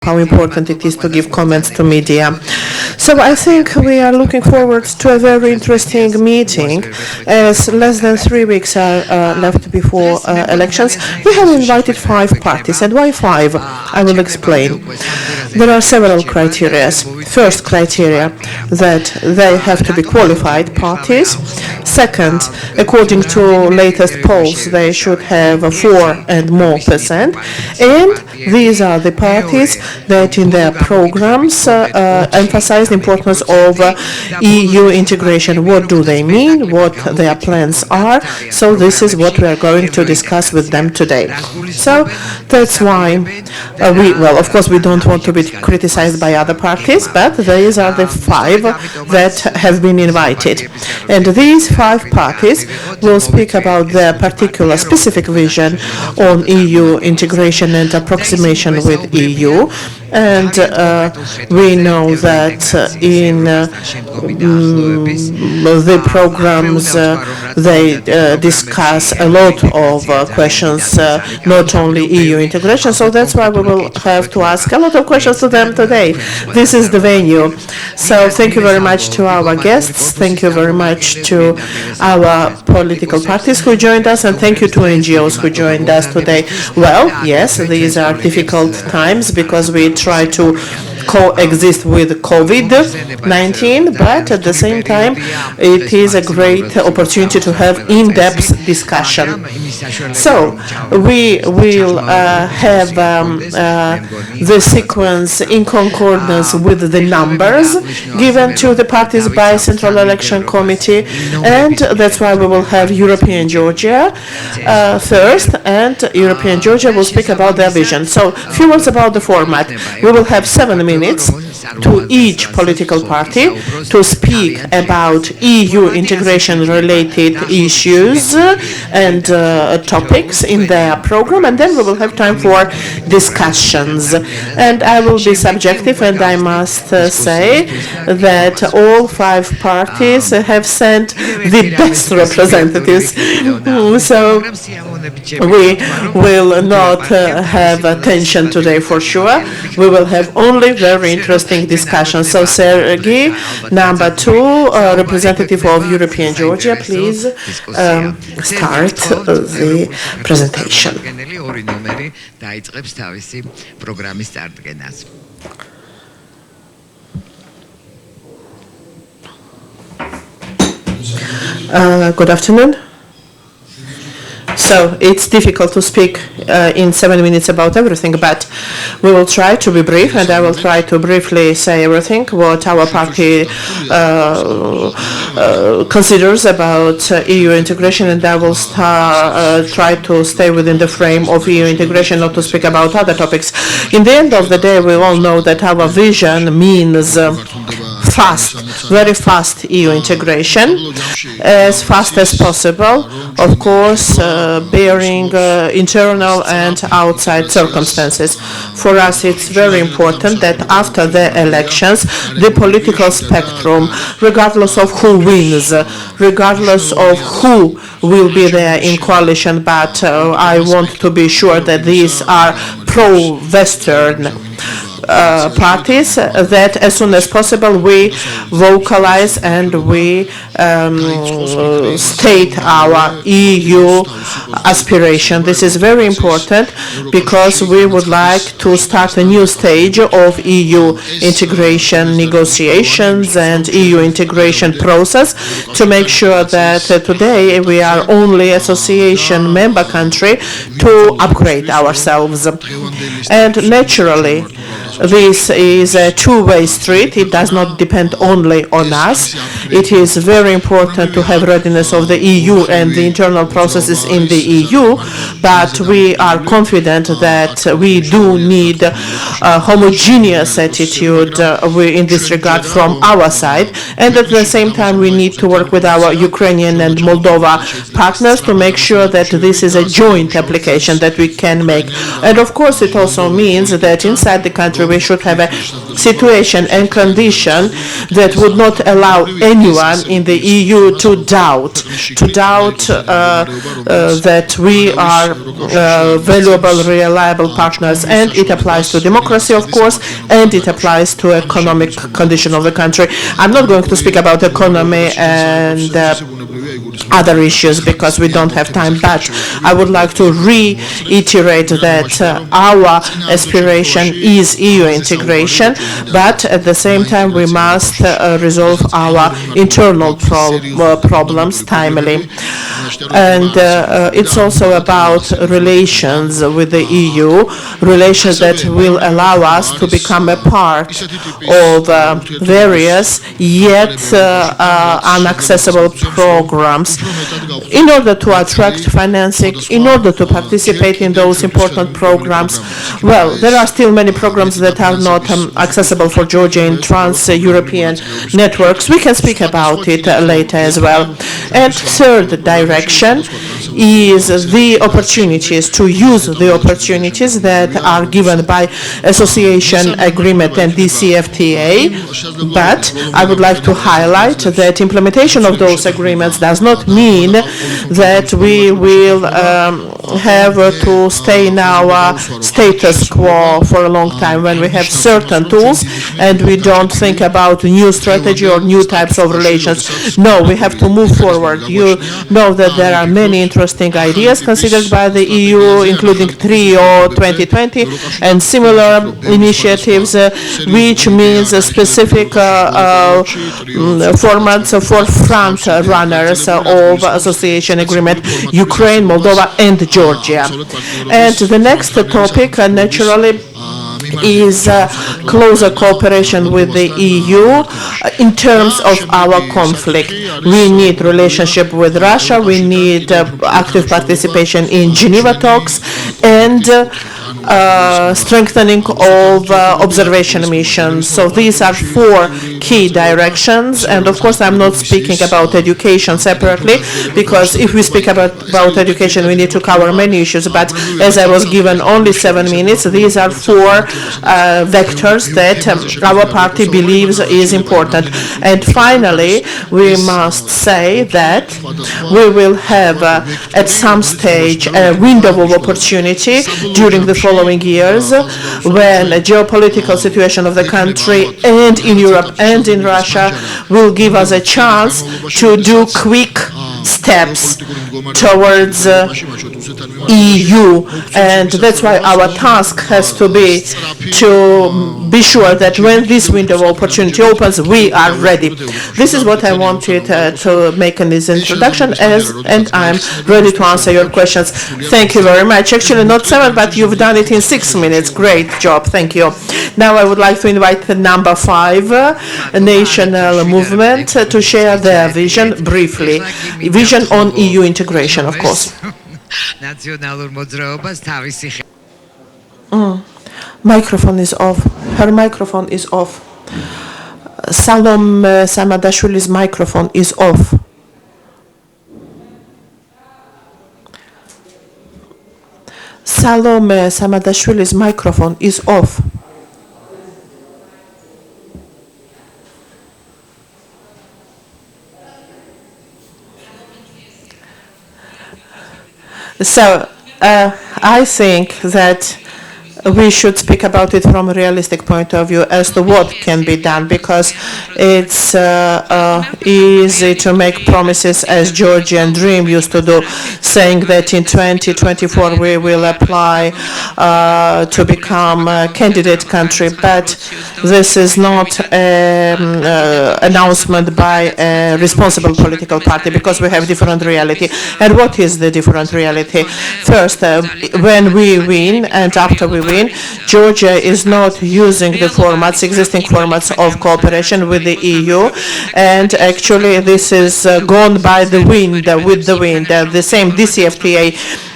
how important it is to give comments to media. So I think we are looking forward to a very interesting meeting, as less than 3 weeks are left before elections. We have invited 5 parties, and why 5? I will explain. There are several criteria. First criteria, that they have to be qualified parties. Second, according to latest polls, they should have 4% and more. And these are the parties that in their programs emphasize the importance of EU integration. What do they mean? What their plans are? So this is what we are going to discuss with them today. So that's why of course, we don't want to be criticized by other parties, but these are the 5 that have been invited. And these 5 parties will speak about their particular specific vision on EU integration and approximation with EU. And we know that in the programs they discuss a lot of questions, not only EU integration. So that's why we will have to ask a lot of questions to them today. This is the venue. So thank you very much to our guests. Thank you very much to our political parties who joined us, and thank you to NGOs who joined us today. Well, yes, these are difficult times because we try to coexist with COVID-19, but at the same time, it is a great opportunity to have in-depth discussion. So we will have the sequence in concordance with the numbers given to the parties by Central Election Committee, and that's why we will have European Georgia first, and European Georgia will speak about their vision. So a few words about the format. We will have 7 minutes to each political party to speak about EU integration related issues and topics in their program, and then we will have time for discussions. And I will be subjective, and I must say that all 5 parties have sent the best representatives. So we will not have tension today for sure. We will have only very interesting discussion. So Sergei, number 2, representative of European Georgia, please start the presentation. Good afternoon. So it's difficult to speak in 7 minutes about everything, but we will try to be brief, and I will try to briefly say everything what our party considers about EU integration, and I will try to stay within the frame of EU integration, not to speak about other topics. In the end of the day, we all know that our vision means very fast EU integration, as fast as possible, of course, bearing internal and outside circumstances. For us, it's very important that after the elections, the political spectrum, regardless of who wins, regardless of who will be there in coalition, but I want to be sure that these are pro-Western parties, that as soon as possible we vocalize and we state our EU aspiration. This is very important because we would like to start a new stage of EU integration negotiations and EU integration process to make sure that today we are only association member country to upgrade ourselves. And naturally, this is a two-way street. It does not depend only on us. It is very important to have readiness of the EU and the internal processes in the EU, but we are confident that we do need a homogeneous attitude in this regard from our side, and at the same time we need to work with our Ukrainian and Moldova partners to make sure that this is a joint application that we can make. And of course it also means that inside the country we should have a situation and condition that would not allow anyone in the EU to doubt that we are valuable, reliable partners, and it applies to democracy, of course, and it applies to economic condition of the country. I'm not going to speak about economy and other issues because we don't have time, but I would like to reiterate that our aspiration is EU integration, but at the same time we must resolve our internal problems timely. And it's also about relations with the EU, relations that will allow us to become a part of various yet inaccessible programs in order to attract financing, in order to participate in those important programs. Well, there are still many programs that are not accessible for Georgia in trans-European networks. We can speak about it later as well. And third direction is the opportunities, to use the opportunities that are given by association agreement and DCFTA. But I would like to highlight that implementation of those agreements does not mean that we will have to stay in our status quo for a long time when we have certain tools and we don't think about new strategy or new types of relations. No, we have to move forward. You know that there are many interesting ideas considered by the EU, including TRIO 2020 and similar initiatives, which means specific formats for front runners of association agreement, Ukraine, Moldova, and Georgia. And the next topic, naturally, is closer cooperation with the EU in terms of our conflict. We need relationship with Russia, we need active participation in Geneva talks, and strengthening of observation missions. So these are four key directions, and of course I'm not speaking about education separately, because if we speak about education we need to cover many issues, but as I was given only 7 minutes, these are four vectors that our party believes is important. And finally, we must say that we will have at some stage a window of opportunity during the following years when the geopolitical situation of the country and in Europe and in Russia will give us a chance to do quick steps towards EU, and that's why our task has to be sure that when this window of opportunity opens, we are ready. This is what I wanted to make in this introduction, and I'm ready to answer your questions. Thank you very much. Actually, not 7, but you've done it in 6 minutes. Great job. Thank you. Now I would like to invite the number 5, National Movement, to share their vision briefly. Vision on EU integration, of course. Microphone is off. Her microphone is off. Salom Samadashvili's microphone is off. Salome Samadashvili's microphone is off. So I think that we should speak about it from a realistic point of view as to what can be done, because it's easy to make promises as Georgian Dream used to do, saying that in 2024 we will apply to become a candidate country, but this is not an announcement by a responsible political party, because we have different reality. And what is the different reality? First, when we win and after we win, Georgia is not using the existing formats of cooperation with the EU, and actually this is gone by the wind, with the wind. The same DCFTA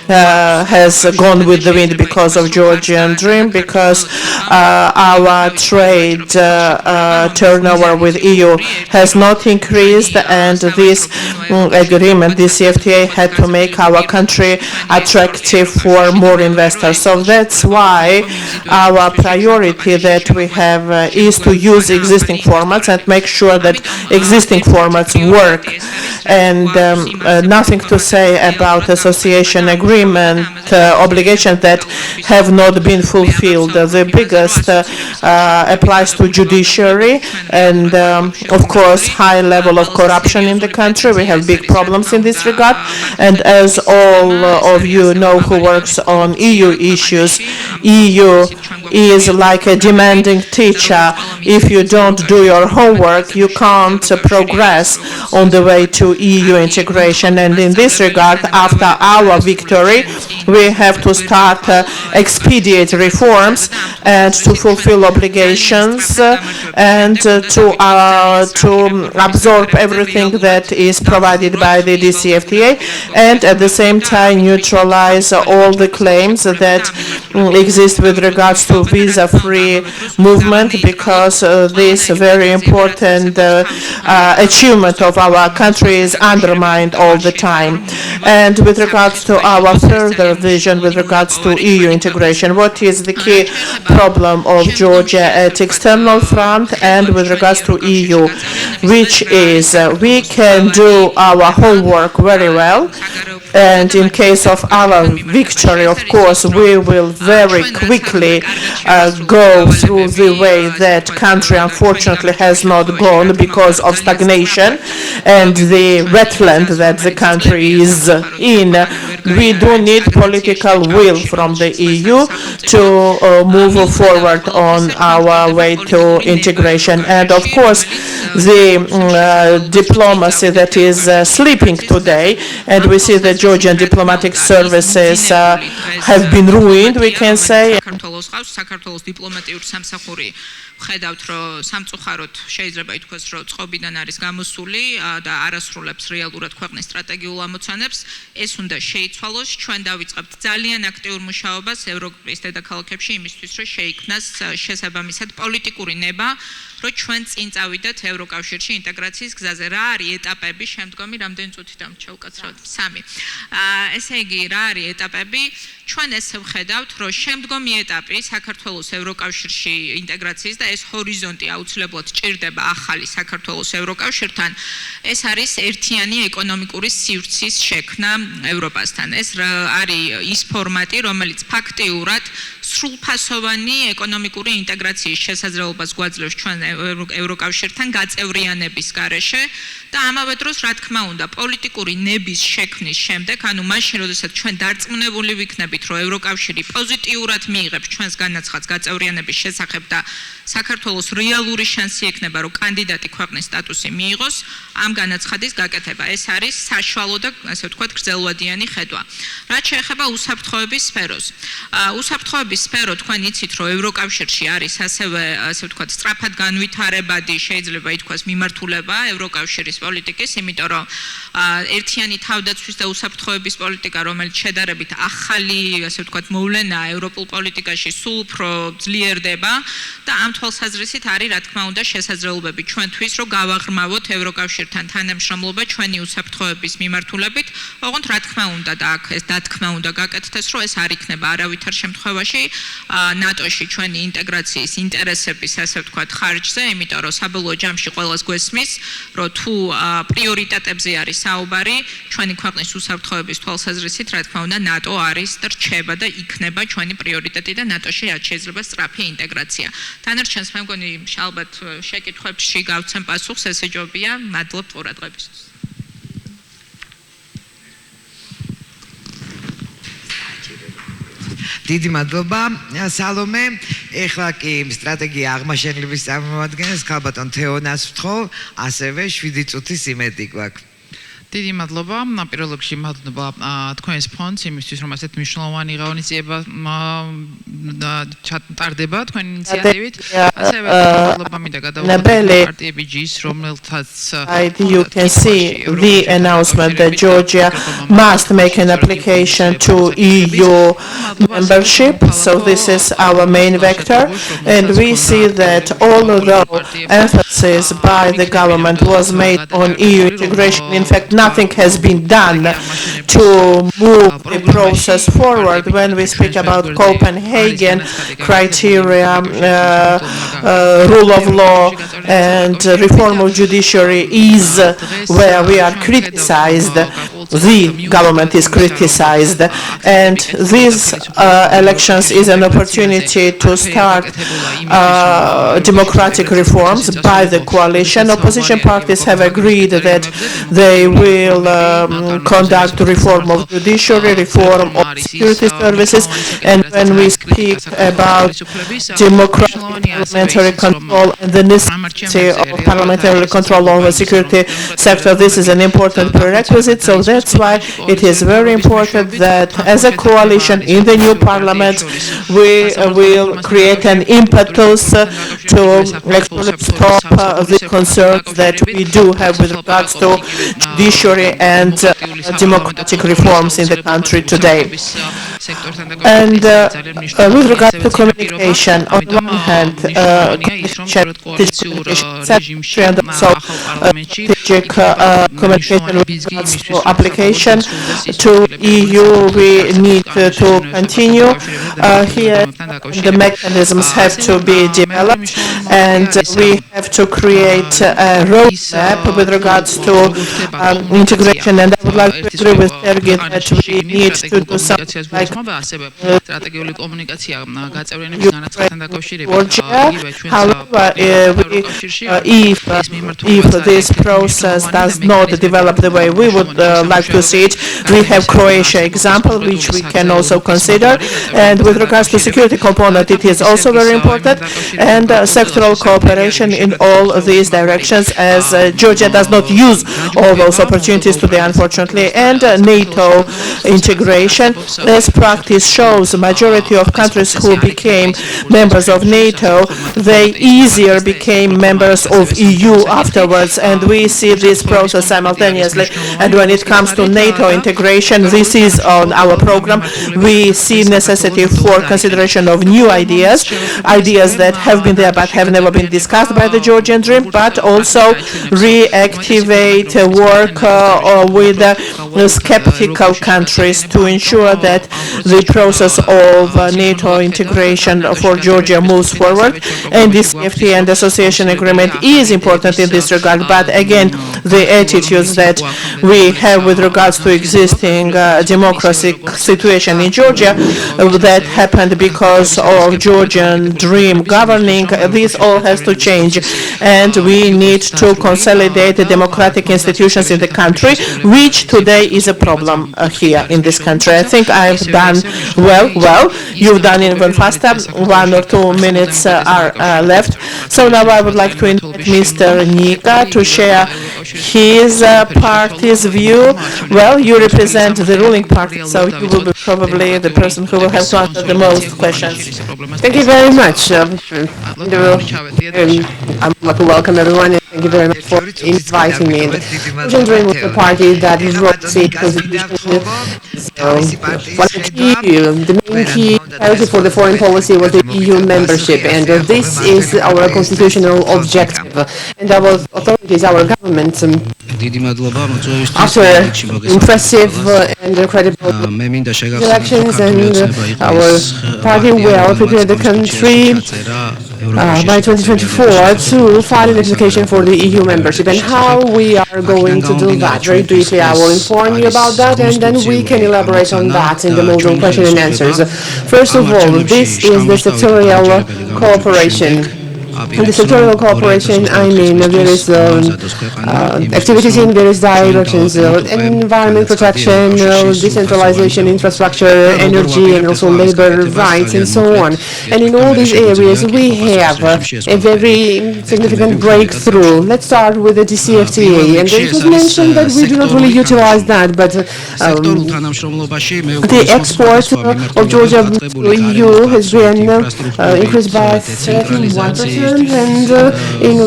has gone with the wind because of Georgian Dream, because our trade turnover with EU has not increased, and this agreement, this CFTA, had to make our country attractive for more investors. So that's why our priority that we have is to use existing formats and make sure that existing formats work. And nothing to say about association agreement obligations that have not been fulfilled. The biggest applies to judiciary and, of course, high level of corruption in the country. We have big problems in this regard. And as all of you know who works on EU issues, EU is like a demanding teacher. If you don't do your homework, you can't progress on the way to EU integration. And in this regard, after our victory, we have to start expedite reforms and to fulfill obligations and to absorb everything that is provided by the DCFTA, and at the same time neutralize all the claims that exist with regards to visa-free movement, because this very important achievement of our country is undermined all the time. And with regards to our further vision with regards to EU integration, what is the key problem of Georgia at external front and with regards to EU, which is we can do our homework very well, and in case of our victory, of course, we will very quickly go through the way that country unfortunately has not gone because of stagnation and the wetland that the country is in. We do need political will from the EU to move forward on our way to integration. And of course, the diplomacy that is sleeping today, and we see that Georgian diplomatic services have been ruined, we can say. ხედავთ რომ სამწუხაროდ შეიძლება ითქვას რომ წყობიდან არის გამოსული და არასრულებს რეალურად ქვეყნის სტრატეგიულ ამოცანებს. ეს უნდა შეიცვალოს. ჩვენ დავიწყებთ ძალიან აქტიურ მუშაობას ევროპის დედაქალაქებში იმისთვის რომ შეიქმნას შესაბამისად პოლიტიკური ნება, რომ ჩვენ წინ წავიდეთ ევროკავშირში ინტეგრაციის გზაზე. რა არის ეტაპები შემდგომი? რამდენი წუთი დამრჩა უკაცრავად? 3. ესე იგი, რა არის ეტაპები? ჩვენ ესე ვხედავთ, რომ შემდგომი ეტაპი საქართველოს ევროკავშირში ინტეგრაციის და ეს ჰორიზონტი აუცილებლად ჭირდება ახალი საქართველოს ევროკავშირთან. ეს არის ერთიანი ეკონომიკური სივრცის შექმნა ევროპასთან. ეს არის ის ფორმატი, რომელიც ფაქტიურად სრულფასოვანი ეკონომიკური ინტეგრაციის შესაძლებლობას გვაძლევს ჩვენ ევროკავშირთან გაწევრიანების გარეშე და ამავე დროს, რა თქმა უნდა, პოლიტიკური ნების შექმნის შემდეგ, ანუ მაშინ, როდესაც ჩვენ დარწმუნებული ვიქნებით, რომ ევროკავშირი პოზიტიურად მიიღებს ჩვენს განაცხადს გაწევრიანების შესახებ და საქართველოს რეალური შანსი ექნება, რომ კანდიდატი ქვეყნის სტატუსი მიიღოს, ამ განაცხადის გაკეთება. ეს არის საშუალო და ასე ვთქვათ, გრძელვადიანი ხედვა. რაც შეეხება უსაფრთხოების სფეროს. უსაფრთხოების სფერო, თქვენ იცით, რომ ევროკავშირში არის ასევე, ასე ვთქვათ, სწრაფად განვითარებადი, შეიძლება ითქვას, მიმართულება ევროკავშირის პოლიტიკის, იმიტომ რომ ერთიანი თავდაცვის და უსაფრთხოების პოლიტიკა, რომელიც შედარებით ახალი, ასე ვთქვათ, მოვლენაა ევროპულ პოლიტიკაში, სულ უფრო ძლიერდება და ამ თვალსაზრისით არის, რა თქმა უნდა, შესაძლებლობები ჩვენთვის, რომ გავაღრმავოთ ევროკავშირთან თანამშრომლობა ჩვენი უსაფრთხოების მიმართულებით. ოღონდ რა თქმა უნდა და აქ ეს დათქმა უნდა გაკეთდეს, რომ ეს არ იქნება არავითარ შემთხვევაში ნატოში ჩვენი ინტეგრაციის ინტერესების, ასე ვთქვათ, ხარჯზე, იმიტომ რომ საბოლოო ჯამში ყველას გვესმის, რომ თუ პრიორიტეტებზე არის საუბარი, ჩვენი ქვეყნის უსაფრთხოების თვალსაზრისით, რა თქმა უნდა, ნატო არის და რჩება და იქნება ჩვენი პრიორიტეტი და ნატოში რაც შეიძლება სწრაფი ინტეგრაცია. დანარჩენს მე მგონი ალბათ შეკითხვებში გავცემ პასუხს, ესე ჯობია, მადლობთ ყურადღებისთვის. დიდი მადლობა სალომე. ეხლა კი სტრატეგია აღმაშენებლების წარმომადგენელს ქალბატონ თეონას ვთხოვ, ასევე 7 წუთის იმედი გვაქვს. დიდი მადლობა. პირველ რიგში მადლობა თქვენს ფონდს იმისთვის, რომ ასეთ მნიშვნელოვანი ღონისძიება ჩატარდება თქვენი ინიციატივით. ასევე მადლობა მინდა გადავუხადო პარტიები ჯის, რომელთაც you can see the announcement that Georgia must make an application to EU membership. So this is our main vector, and we see that although emphasis by the government was made on EU integration, in fact nothing has been done to move the process forward. When we speak about Copenhagen criteria, rule of law and reform of judiciary is where we are criticized. The government is criticized, and these elections is an opportunity to start democratic reforms by the coalition. Opposition parties have agreed that they will conduct reform of judiciary, reform of security services, and when we speak about democratic parliamentary control and the necessity of parliamentary control over security sector, this is an important prerequisite. So that's why it is very important that as a coalition in the new parliament we will create an impetus to actually stop the concerns that we do have with regards to judiciary and democratic reforms in the country today. And with regard to communication, on the one hand, and also strategic communication with regards to application to EU, we need to continue. Here, the mechanisms have to be developed, and we have to create a roadmap with regards to integration. And I would like to agree with Sergei that we need to do something like However, if this process does not develop the way we would like to see it, we have Croatia example, which we can also consider. And with regards to security component, it is also very important, and sectoral cooperation in all these directions, as Georgia does not use all those opportunities today, unfortunately. And NATO integration, as practice shows, the majority of countries who became members of NATO, they easier became members of EU afterwards, and we see this process simultaneously. And when it comes to NATO integration, this is on our program. We see necessity for consideration of new ideas that have been there but have never been discussed by the Georgian Dream, but also reactivate work with skeptical countries to ensure that the process of NATO integration for Georgia moves forward. And this FTA and association agreement is important in this regard, but again, the attitudes that we have with regards to existing democracy situation in Georgia that happened because of Georgian Dream governing, this all has to change, and we need to consolidate the democratic institutions in the country, which today is a problem here in this country. I think I've done well. You've done even faster. 1 or 2 minutes are left. So now I would like to invite Mr. Nika to share his party's view. Well, you represent the ruling party, so you will be probably the person who will have to answer the most questions. Thank you very much. I would like to welcome everyone, and thank you very much for inviting me. The Georgian Dream was a party that is the main key priority for the foreign policy was the EU membership, and this is our constitutional objective. And our authorities, our government, after impressive and credible elections, and our party will prepare the country by 2024 to file an application for the EU membership. And how we are going to do that? Very briefly, I will inform you about that, and then we can elaborate on that in the mode of question and answers. First of all, this is the sectorial cooperation. In the sectoral cooperation, I mean various activities in various directions, environment protection, decentralization, infrastructure, energy, and also labor rights, and so on. And in all these areas, we have a very significant breakthrough. Let's start with the DCFTA. And it was mentioned that we do not really utilize that, but the export of Georgia to EU has been increased by 31%, and in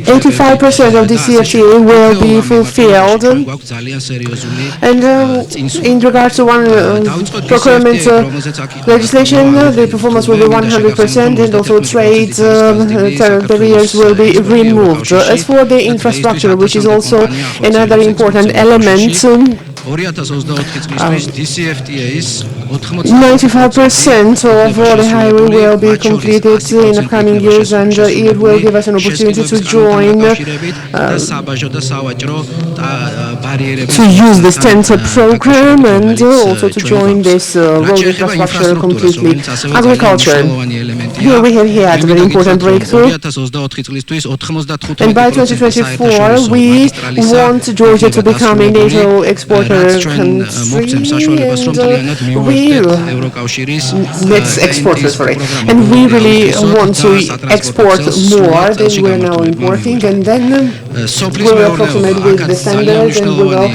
85% of the CFTA will be fulfilled. And in regards to procurement legislation, the performance will be 100%, and also trade barriers will be removed. As for the infrastructure, which is also another important element, 95% of all the highway will be completed in the coming years, and it will give us an opportunity to join, to use the TEN-T program, and also to join this road infrastructure completely. Agriculture. Here we have had a very important breakthrough. And by 2024, we want Georgia to become a NATO exporter country, and we really want to export more than we're now importing, and then we will approximate with the standards, and we will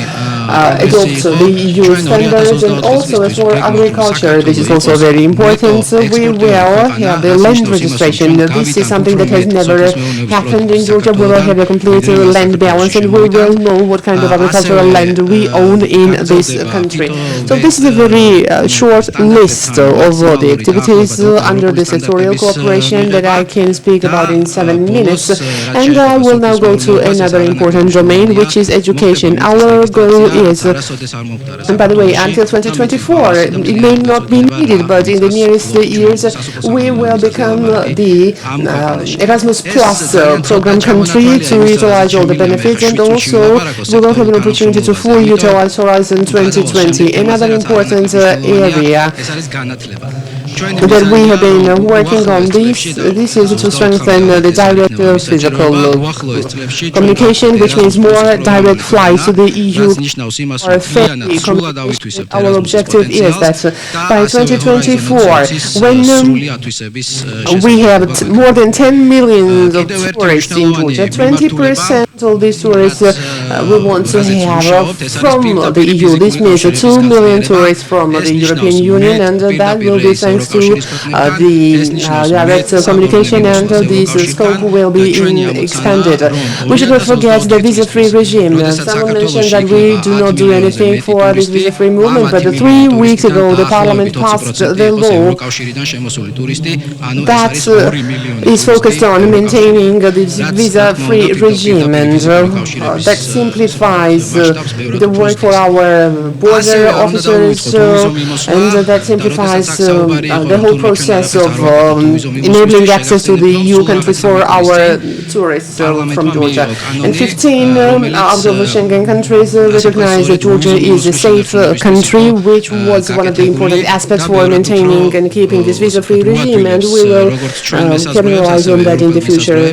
adopt the EU standards. And also for agriculture, this is also very important. So we will have the land registration. This is something that has never happened in Georgia. We will have a complete land balance, and we will know what kind of agricultural land we own in this country. So this is a very short list of all the activities under the sectorial cooperation that I can speak about in 7 minutes. And I will now go to another important domain, which is education. Our goal is, and by the way, until 2024, it may not be needed, but in the nearest years, we will become the Erasmus Plus program country to utilize all the benefits, and also we will have an opportunity to fully utilize Horizon 2020. Another important area that we have been working on this is to strengthen the direct physical communication, which means more direct flights to the EU. Our objective is that by 2024, when we have more than 10 million of tourists in Georgia, 20% of these tourists we want to have from the EU. This means 2 million tourists from the European Union, and that will be thanks to the direct communication, and this scope will be expanded. We should not forget the visa-free regime. Someone mentioned that we do not do anything for this visa-free movement, but 3 weeks ago the Parliament passed the law that is focused on maintaining this visa-free regime, and that simplifies the work for our border officers, and that simplifies the whole process of enabling access to the EU countries for our tourists from Georgia. And 15 out of the Schengen countries recognize that Georgia is a safe country, which was one of the important aspects for maintaining and keeping this visa-free regime, and we will capitalize on that in the future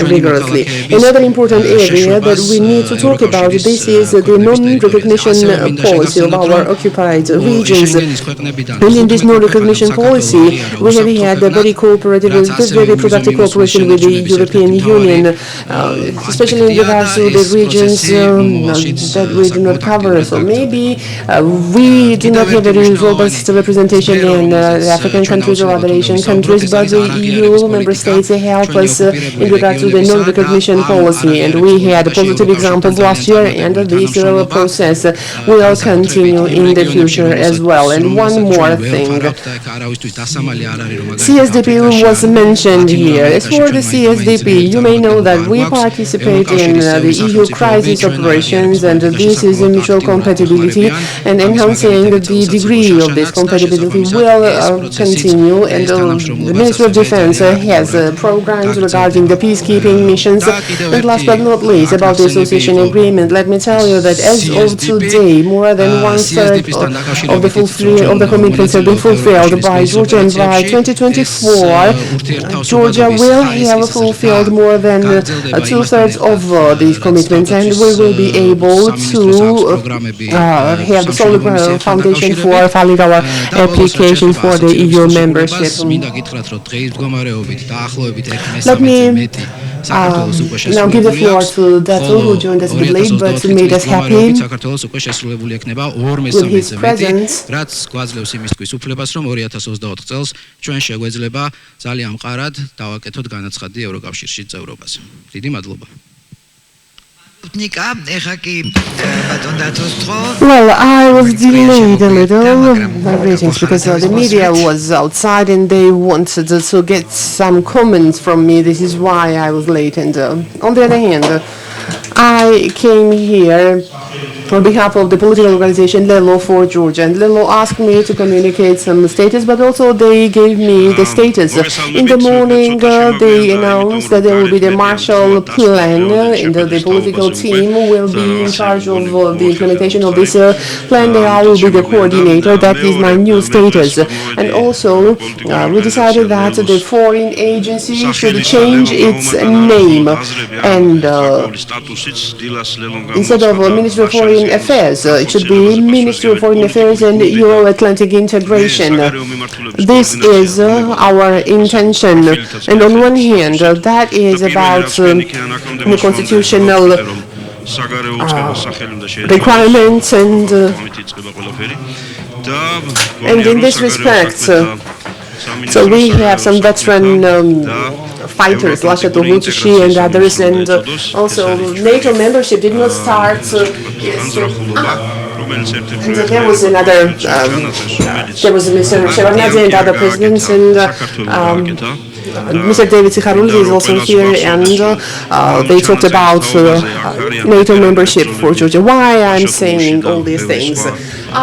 rigorously. Another important area that we need to talk about, this is the non-recognition policy of our occupied regions. And in this non-recognition policy, we have had a very cooperative, very productive cooperation with the European Union, especially in regards to the regions that we do not cover. So maybe we do not have a very robust representation in the African countries or other Asian countries, but the EU member states help us in regard to the non-recognition policy, and we had a positive example last year, and this process will continue in the future as well. And one more thing, CSDP was mentioned here. As for the CSDP, you may know that we participate in the EU crisis operations, and this is a mutual compatibility, and enhancing the degree of this compatibility will continue, and the Ministry of Defense has programs regarding the peacekeeping missions. And last but not not least, about the association agreement, let me tell you that as of today, more than one-third of the commitments have been fulfilled by Georgia, and by 2024, Georgia will have fulfilled more than two-thirds of these commitments, and we will be able to have the solid foundation for filing our application for the EU membership. Let me now give the floor to Dato, who joined us a bit late but made us happy with his presence. ჩვენ შეგვეძლება ძალიან მყარად დავაკეთოთ განაცხადი ევროკავშირში წევრობაზე. დიდი მადლობა. Well, I was delayed a little, my greetings, because the media was outside and they wanted to get some comments from me. This is why I was late. And on the other hand, I came here on behalf of the political organization Lelo for Georgia, and Lelo asked me to communicate some status, but also they gave me the status. In the morning, they announced that there will be the Marshall Plan, and the political team will be in charge of the implementation of this plan. I will be the coordinator. That is my new status. And also, we decided that the foreign agency should change its name, and instead of Ministry of Foreign Affairs, it should be Ministry of Foreign Affairs and Euro-Atlantic Integration. This is our intention, and on one hand, that is about the constitutional requirements, and in this respect, so we have some veteran fighters, Lasha Vucic and others, and also NATO membership did not start. And there was another, there was Mr. Shevardnadze and other presidents, and Mr. David Sikharouli is also here, and they talked about NATO membership for Georgia. Why I'm saying all these things?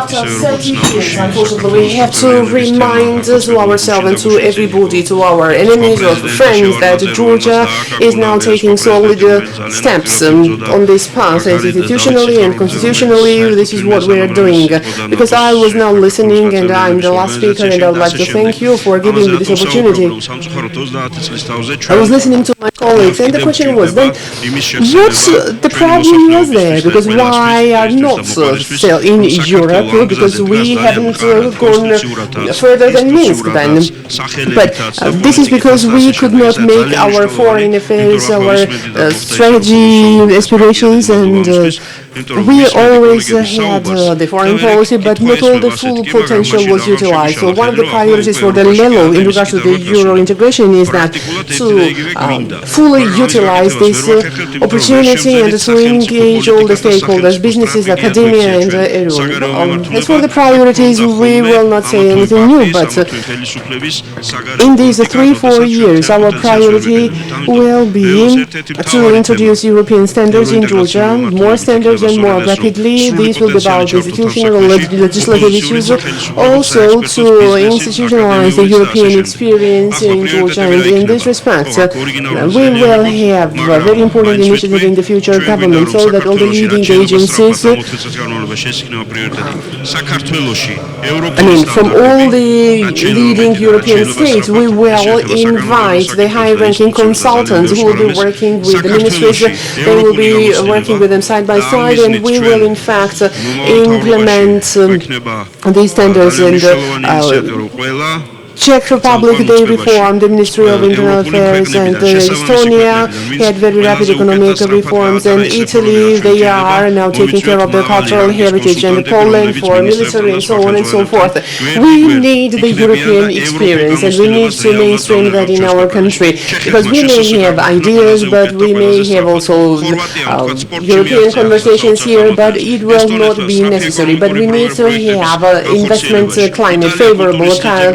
After 30 years, unfortunately, we have to remind to ourselves and to everybody, to our enemies or friends, that Georgia is now taking solid steps on this path, institutionally and constitutionally. This is what we are doing. Because I was now listening, and I'm the last speaker, and I would like to thank you for giving me this opportunity. I was listening to my colleagues, and the question was then, what the problem was there? Because why are not still in Europe? Because we haven't gone further than Minsk then. But this is because we could not make our foreign affairs, our strategy, aspirations, and we always had the foreign policy, but not all the full potential was utilized. So one of the priorities for the Lelo in regards to the Euro integration is that to fully utilize this opportunity and to engage all the stakeholders, businesses, academia, and everyone. As for the priorities, we will not say anything new, but in these 3-4 years, our priority will be to introduce European standards in Georgia, more standards and more rapidly. These will be about institutional and legislative issues, also to institutionalize the European experience in Georgia. And in this respect, we will have a very important initiative in the future government, so that all the leading agencies, from all the leading European states, we will invite the high-ranking consultants who will be working with the ministries. They will be working with them side by side, and we will in fact implement these standards. And Czech Republic, they reformed the Ministry of Internal Affairs, and Estonia had very rapid economic reforms, and Italy, they are now taking care of their cultural heritage, and Poland for military, and so on and so forth. We need the European experience, and we need to mainstream that in our country, because we may have ideas, but we may have also European conversations here, but it will not be necessary. But we need to have an investment climate, favorable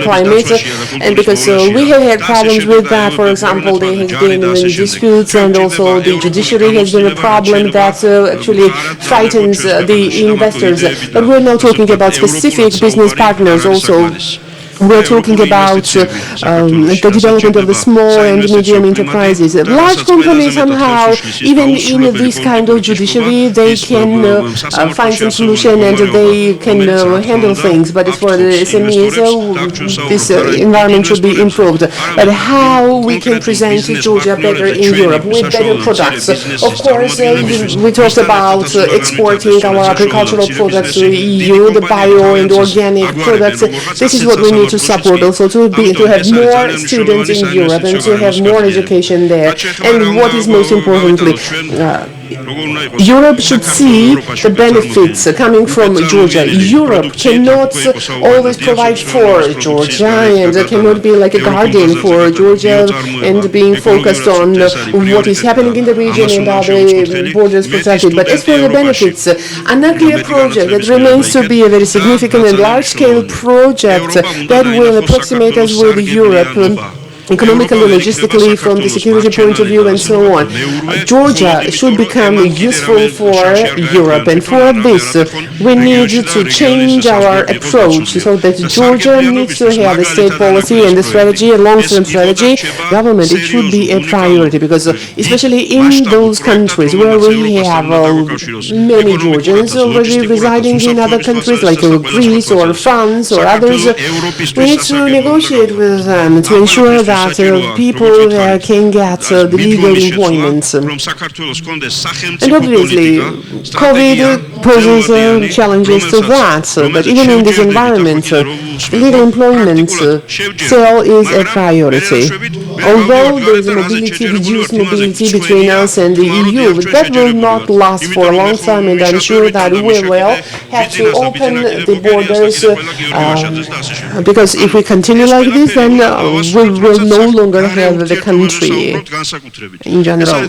climate. And because we have had problems with that, for example, there has been many disputes, and also the judiciary has been a problem that actually frightens the investors. But we're now talking about specific business partners also. we're talking about the development of the small and medium enterprises. Large companies somehow, even in this kind of judiciary, they can find some solution and they can handle things. But as for the SMEs, this environment should be improved. But how we can present Georgia better in Europe with better products? Of course, we talked about exporting our agricultural products to the EU, the bio and organic products. This is what we need to support also, to have more students in Europe and to have more education there. And what is most importantly, Europe should see the benefits coming from Georgia. Europe cannot always provide for Georgia and cannot be like a guardian for Georgia and being focused on what is happening in the region and other borders protected. But as for the benefits, a nuclear project that remains to be a very significant and large-scale project that will approximate us with Europe economically, logistically, from the security point of view, and so on. Georgia should become useful for Europe, and for this, we need to change our approach so that Georgia needs to have a state policy and a strategy, a long-term strategy. Government, it should be a priority, because especially in those countries where we have many Georgians already residing in other countries like Greece or France or others, we need to negotiate with them to ensure that people can get the legal employment. And obviously, COVID poses challenges to that, but even in this environment, legal employment still is a priority. Although there is a reduced mobility between us and the EU, that will not last for a long time, and I'm sure that we will have to open the borders, because if we continue like this, then we will no longer have the country in general.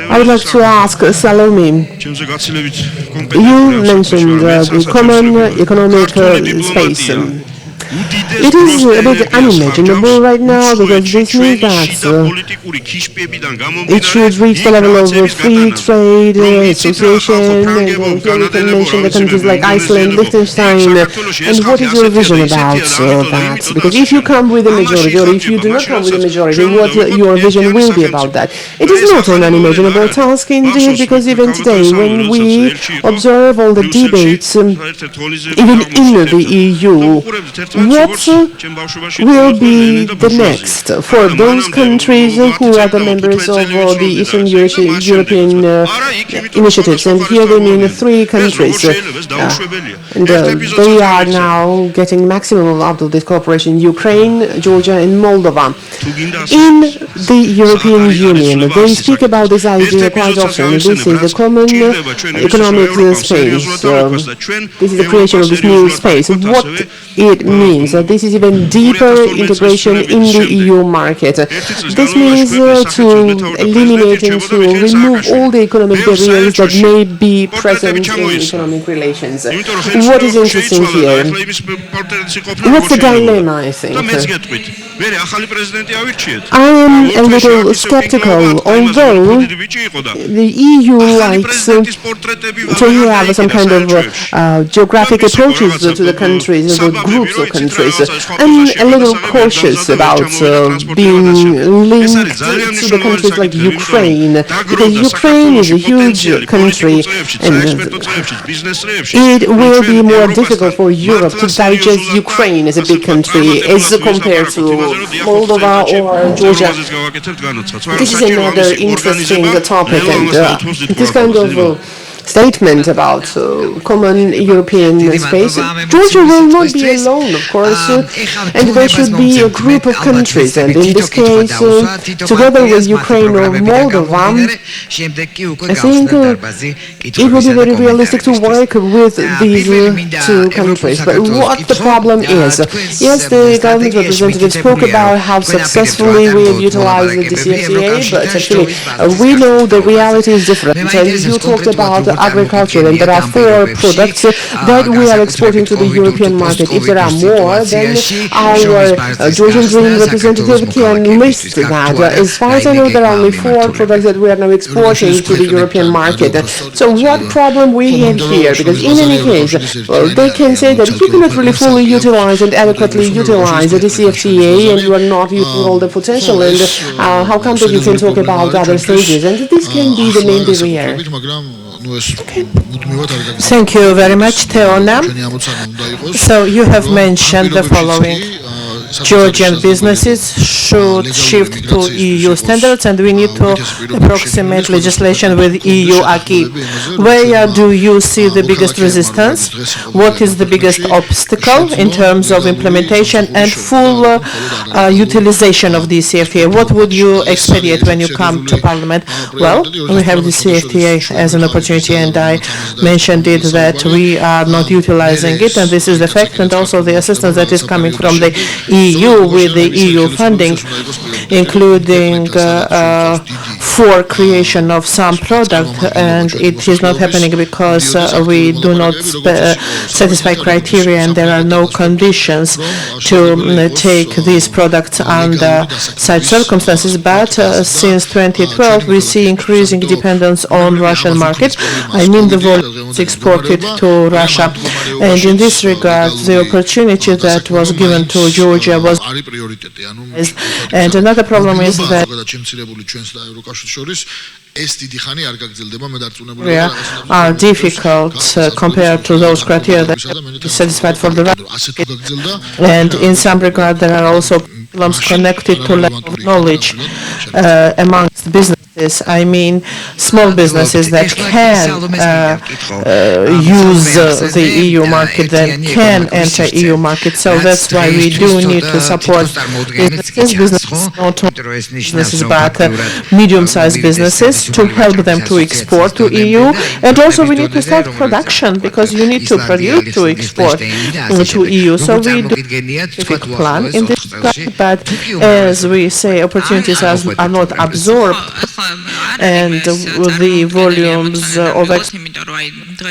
I would like to ask Salome, you mentioned the common economic space. It is a bit unimaginable right now, because this means that it should reach the level of free trade association, and here we can mention the countries like Iceland, Liechtenstein. And what is your vision about that? Because if you come with a majority, or if you do not come with a majority, what your vision will be about that? It is not an unimaginable task indeed, because even today, when we observe all the debates, even in the EU, what will be the next for those countries who are the members of the Eastern European initiatives? And here they mean 3 countries. And they are now getting maximum out of this cooperation: Ukraine, Georgia, and Moldova. In the European Union, they speak about this idea quite often. This is the common economic space. This is the creation of this new space. What it means, this is even deeper integration in the EU market. This means to eliminate and to remove all the economic barriers that may be present in economic relations. What is interesting here? What's the dilemma, I think? I am a little skeptical, although the EU likes to have some kind of geographic approaches to the countries, the groups of countries. I'm a little cautious about being linked to the countries like Ukraine, because Ukraine is a huge country, and it will be more difficult for Europe to digest Ukraine as a big country as compared to Moldova or Georgia. This is another interesting topic, and this kind of statement about common European space. Georgia will not be alone, of course, and there should be a group of countries, and in this case, together with Ukraine or Moldova, I think it will be very realistic to work with these 2 countries. But what the problem is, yes, the government representative spoke about how successfully we have utilized the DCFTA, but actually we know the reality is different. And you talked about agriculture, and there are 4 products that we are exporting to the European market. If there are more, then our Georgian Dream representative can list that. As far as I know, there are only 4 products that we are now exporting to the European market. So what problem we have here? Because in any case, they can say that you cannot really fully utilize and adequately utilize the DCFTA, and you are not using all the potential, and how come that you can talk about other stages? And this can be the main barrier. Thank you very much, Teona. So you have mentioned the following. Georgian businesses should shift to EU standards, and we need to approximate legislation with EU acquis. Where do you see the biggest resistance? What is the biggest obstacle in terms of implementation and full utilization of the CFTA? What would you expedite when you come to Parliament? Well, we have the CFTA as an opportunity, and I mentioned it that we are not utilizing it, and this is the fact, and also the assistance that is coming from the EU with the EU funding, including for creation of some product, and it is not happening because we do not satisfy criteria, and there are no conditions to take these products under such circumstances. But since 2012, we see increasing dependence on Russian market. I mean the volumes exported to Russia, and in this regard, the opportunity that was given to Georgia was. And another problem is that are difficult compared to those criteria that are satisfied for the right. And in some regard, there are also problems connected to lack of knowledge amongst businesses. I mean, small businesses that can use the EU market, that can enter EU market. So that's why we do need to support businesses, not only businesses, but medium-sized businesses, to help them to export to EU. And also we need to start production, because you need to produce to export to EU. So we do a specific plan in this regard, but as we say, opportunities are not absorbed, and the volumes of export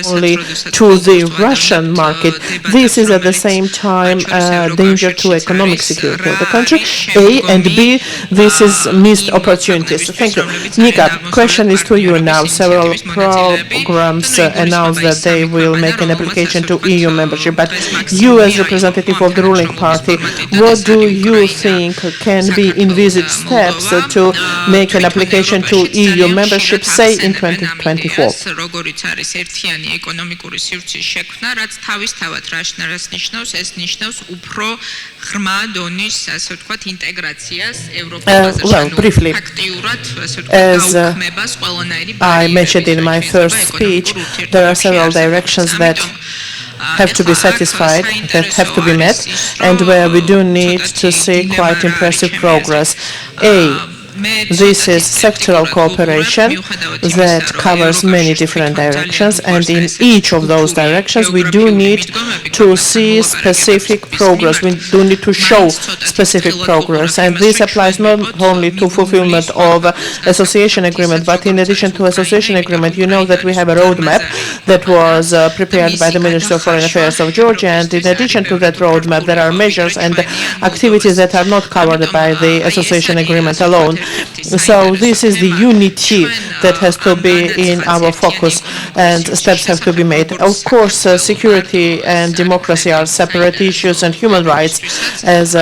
only to the Russian market. This is at the same time a danger to economic security of the country, A, and B, this is missed opportunities. Thank you. Nika, question is to you now. Several programs announced that they will make an application to EU membership, but you as representative of the ruling party, what do you think can be envisaged steps to make an application to EU membership, say in 2024? Well, briefly, as I mentioned in my first speech, there are several directions that have to be satisfied, that have to be met, and where we do need to see quite impressive progress. A, this is sectoral cooperation that covers many different directions, and in each of those directions we do need to see specific progress. We do need to show specific progress, and this applies not only to fulfillment of association agreement, but in addition to association agreement, you know that we have a roadmap that was prepared by the Ministry of Foreign Affairs of Georgia, and in addition to that roadmap, there are measures and activities that are not covered by the association agreement alone. So this is the unity that has to be in our focus, and steps have to be made. Of course, security and democracy are separate issues, and human rights as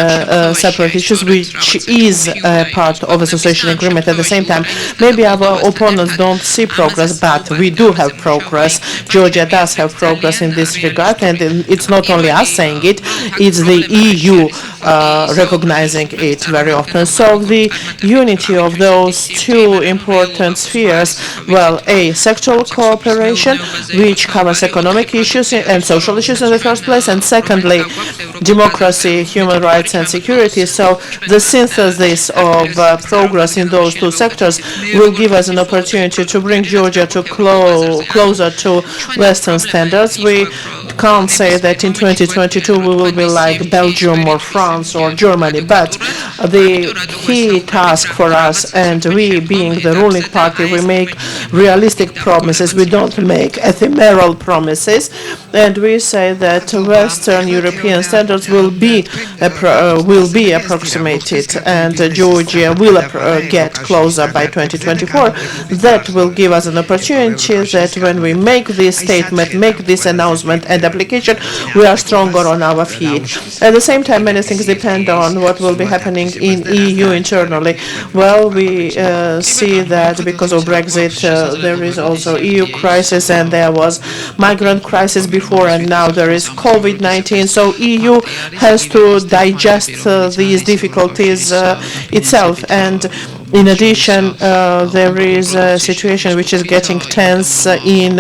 separate issues, which is a part of association agreement. At the same time, maybe our opponents don't see progress, but we do have progress. Georgia does have progress in this regard, and it's not only us saying it, it's the EU recognizing it very often. So the unity of those two important spheres, well, A, sectoral cooperation, which covers economic issues and social issues in the first place, and secondly, democracy, human rights, and security. So the synthesis of progress in those two sectors will give us an opportunity to bring Georgia to closer to Western standards. We can't say that in 2022 we will be like Belgium or France or Germany, but the key task for us, and we, being the ruling party, we make realistic promises. We don't make ephemeral promises, and we say that Western European standards will be approximated, and Georgia will get closer by 2024. That will give us an opportunity that when we make this statement, make this announcement and application, we are stronger on our feet. At the same time, many things depend on what will be happening in EU internally. Well, we see that because of Brexit, there is also EU crisis, and there was migrant crisis before, and now there is COVID-19. So EU has to digest these difficulties itself. And in addition, there is a situation which is getting tense in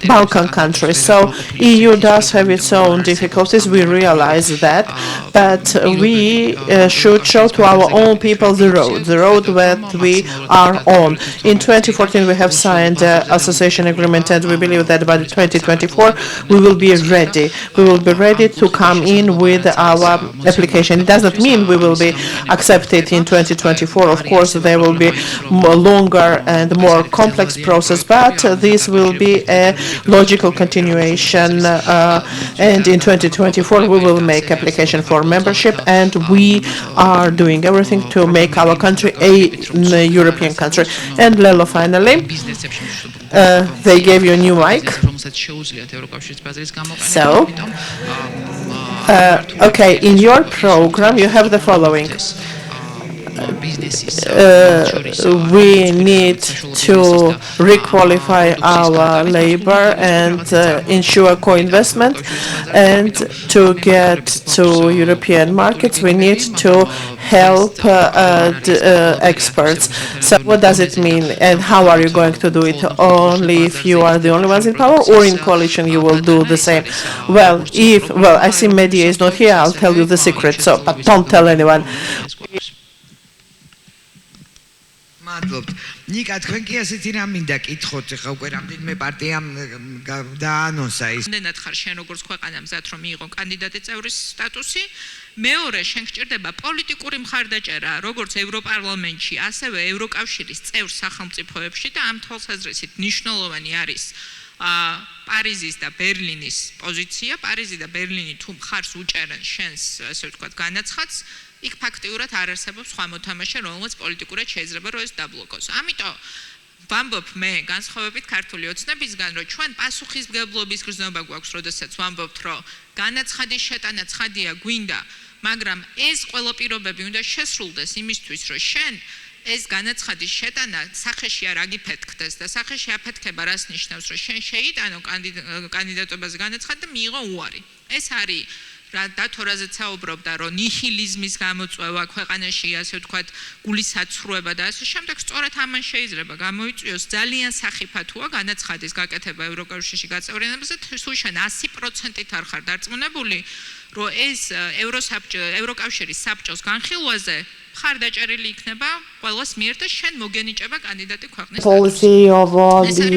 Balkan countries. So EU does have its own difficulties. We realize that, but we should show to our own people the road that we are on. In 2014, we have signed an association agreement, and we believe that by 2024, we will be ready. We will be ready to come in with our application. It does not mean we will be accepted in 2024. Of course, there will be more longer and more complex process, but this will be a logical continuation. And in 2024, we will make application for membership, and we are doing everything to make our country a European country. And Lelo, finally, they gave you a new mic. So, okay, in your program, you have the following. We need to requalify our labor and ensure co-investment, and to get to European markets we need to help experts. So what does it mean, and how are you going to do it? Only if you are the only ones in power, or in coalition you will do the same? Well, I see Media is not here, I'll tell you the secret, so but don't tell anyone. ნიკა თქვენ კი ასეთი რამ მინდა კითხოთ ხა უკვე რამდენიმე პარტიამ დაანონსა ის ნენად ხარ შენ როგორც ქვეყანა მზად რომ მიიღო კანდიდატი წევრის სტატუსი მეორე შენ გჭირდება პოლიტიკური მხარდაჭერა როგორც ევროპარლამენტში ასევე ევროკავშირის წევრ სახელმწიფოებში და ამ თვალსაზრისით მნიშვნელოვანი არის პარიზის და ბერლინის პოზიცია პარიზი და ბერლინი თუ მხარს უჭერენ შენს ასე ვთქვათ განაცხადს იქ ფაქტიურად არ არსებობს სხვა მოთამაშე, რომელსაც პოლიტიკურად შეიძლება რომ ეს დაბლოკოს. ამიტომ ვამბობ მე განსხვავებით ქართული ოცნებისგან, რომ ჩვენ პასუხისმგებლობის გრძნობა გვაქვს, როდესაც ვამბობთ, რომ განაცხადის შეტანა ცხადია გვინდა, მაგრამ ეს ყველა პირობები უნდა შესრულდეს იმისთვის, რომ შენ ეს განაცხადის შეტანა სახეში არ აგიფეთქდეს და სახეში აფეთქება რას ნიშნავს, რომ შენ შეიტანო კანდიდატობაზე განაცხადი და მიიღო უარი. ეს არის და თორაზე საუბრობდა რომ ნიჰილიზმის გამოწვევა ქვეყანაში ასე ვთქვათ გულისაცრუება და ასე შემდეგ სწორედ ამან შეიძლება გამოიწვიოს ძალიან სახიფათოა განაცხადის გაკეთება ევროკავშირში გაწევრიანებაზე თუ შენ 100%-ით არ ხარ დარწმუნებული რომ ეს ევროკავშირის საბჭოს განხილვაზე მხარდაჭერილი იქნება ყველას მიერ და შენ მოგენიჭება კანდიდატი ქვეყნის policy of the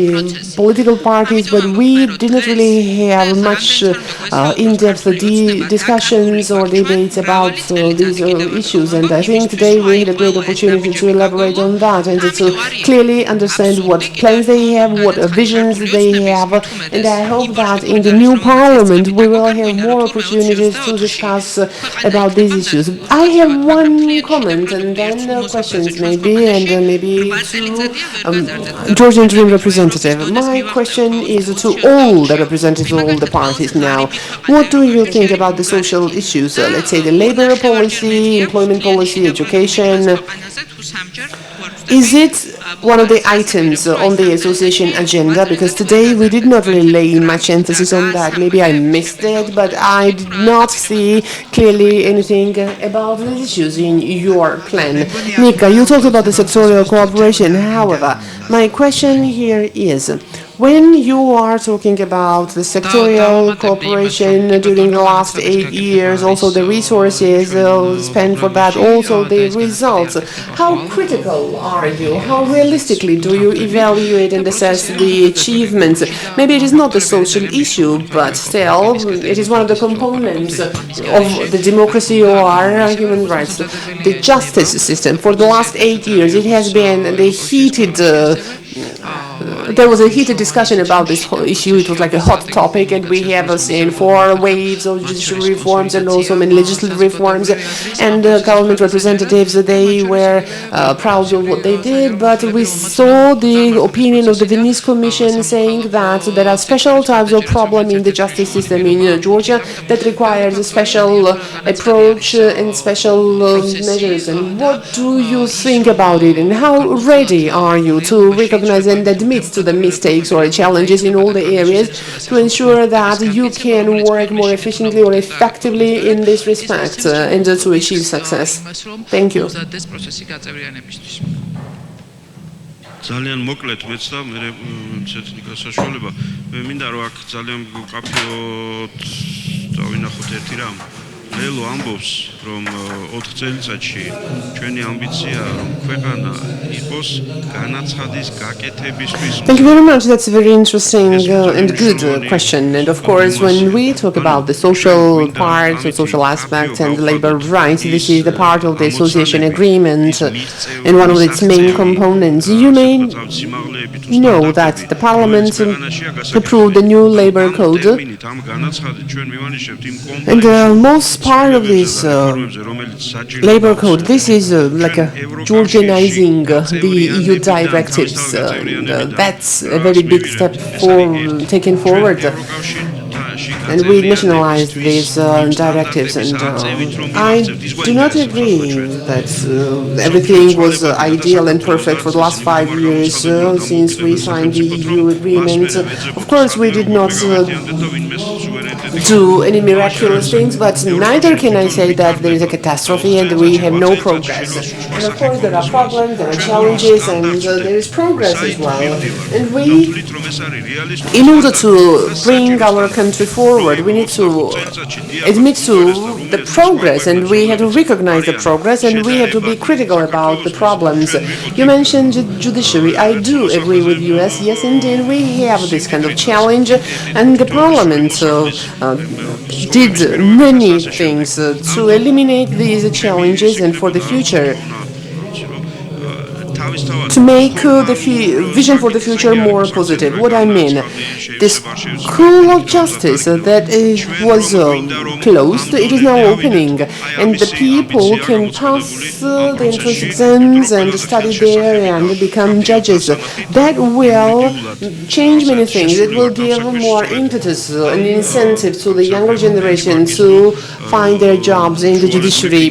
political parties, but we didn't really have much in-depth discussions or debates about these issues, and I think today we had a great opportunity to elaborate on that and to clearly understand what plans they have, what visions they have, and I hope that in the new parliament we will have more opportunities to discuss about these issues. I have one comment and then questions maybe, and maybe to Georgian Dream representative. My question is to all the representatives of all the parties now. What do you think about the social issues? Let's say the labor policy, employment policy, education. Is it one of the items on the association agenda? Because today we did not really lay much emphasis on that. Maybe I missed it, but I did not see clearly anything about these issues in your plan. Nika, you talked about the sectorial cooperation. However, my question here is, When you are talking about the sectorial cooperation during the last 8 years, also the resources spent for that, also the results, how critical are you? How realistically do you evaluate and assess the achievements? Maybe it is not a social issue, but still, it is one of the components of the democracy or human rights. The justice system, for the last 8 years, it has been the heated there was a heated discussion about this whole issue. It was like a hot topic, and we have seen 4 waves of judicial reforms and also many legislative reforms. And government representatives, they were proud of what they did, but we saw the opinion of the Venice Commission saying that there are special types of problem in the justice system in Georgia that requires a special approach and special measures. And what do you think about it, and how ready are you to recognize and admit to the mistakes or challenges in all the areas to ensure that you can work more efficiently or effectively in this respect and to achieve success? Thank you. ძალიან მოკლედ მეც და მე ცეთნიკა საშუალება მე მინდა რომ აქ ძალიან მკაფიოდ დავინახოთ ერთი რამ ლელო ამბობს რომ 4 წელიწადში ჩვენი ამბიციაა რომ ქვეყანა იყოს განაცხადის გაკეთებისთვის. Thank you very much. That's a very interesting and good question. And of course, when we talk about the social part, the social aspect and labor rights, this is the part of the association agreement and one of its main components. You may know that the parliament approved the new labor code, and most part of this labor code, this is like a Georgianizing the EU directives. That's a very big step taken forward. And we nationalized these directives, and I do not agree that everything was ideal and perfect for the last 5 years since we signed the EU agreement. Of course, we did not do any miraculous things, but neither can I say that there is a catastrophe and we have no progress. And of course, there are problems, there are challenges, and there is progress as well. And we, in order to bring our country forward, we need to admit to the progress, and we have to recognize the progress, and we have to be critical about the problems. You mentioned judiciary. I do agree with you. Yes, indeed, we have this kind of challenge, and the parliament did many things to eliminate these challenges and for the future, to make the vision for the future more positive. What I mean, the School of Justice that was closed, it is now opening, and the people can pass the entrance exams and study there and become judges. That will change many things. It will give more impetus and incentive to the younger generation to find their jobs in the judiciary.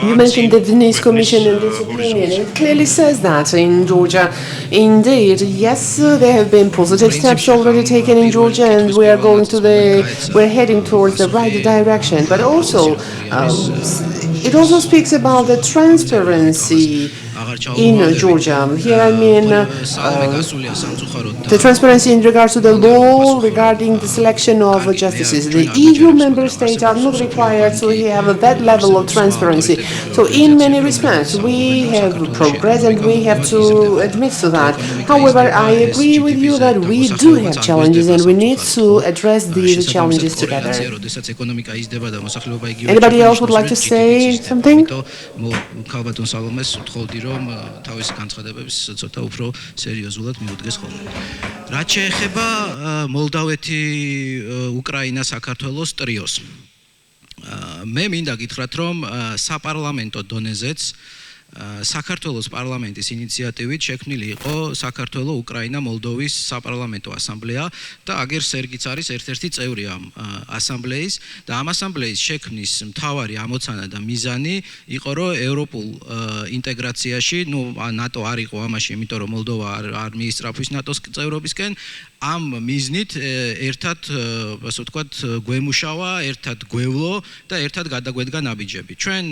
You mentioned the Venice Commission and this opinion. It clearly says that in Georgia. Indeed, yes, there have been positive steps already taken in Georgia, and we're heading towards the right direction. But also, it also speaks about the transparency in Georgia. Here I mean the transparency in regards to the law regarding the selection of justices. The EU member states are not required to have that level of transparency. So in many respects, we have progress, and we have to admit to that. However, I agree with you that we do have challenges, and we need to address these challenges together. Anybody else would like to say something? რომ თავის განცხადებებს ცოტა უფრო სერიოზულად მიუდგეს ხოლმე. რაც შეეხება მოლდავეთი, უკრაინა, საქართველოს ტრიოს. მე მინდა გითხრათ, რომ საპარლამენტო დონეზეც საქართველოს პარლამენტის ინიციატივით შექმნილი იყო საქართველოს, უკრაინა, მოლდოვის საპარლამენტო ასამბლეა და აგერ სერგიც არის ერთ-ერთი წევრი ამ ასამბლეის და ამ ასამბლეის შექმნის მთავარი ამოცანა და მიზანი იყო, რომ ევროპულ ინტეგრაციაში, ნატო არ იყო ამაში, იმიტომ რომ მოლდოვა არ მიისწრაფვის ნატოს წევრობისკენ, ამ მიზნით ერთად, ასე ვთქვათ, გვემუშავა, ერთად გვევლო და ერთად გადაგვედგა ნაბიჯები. ჩვენ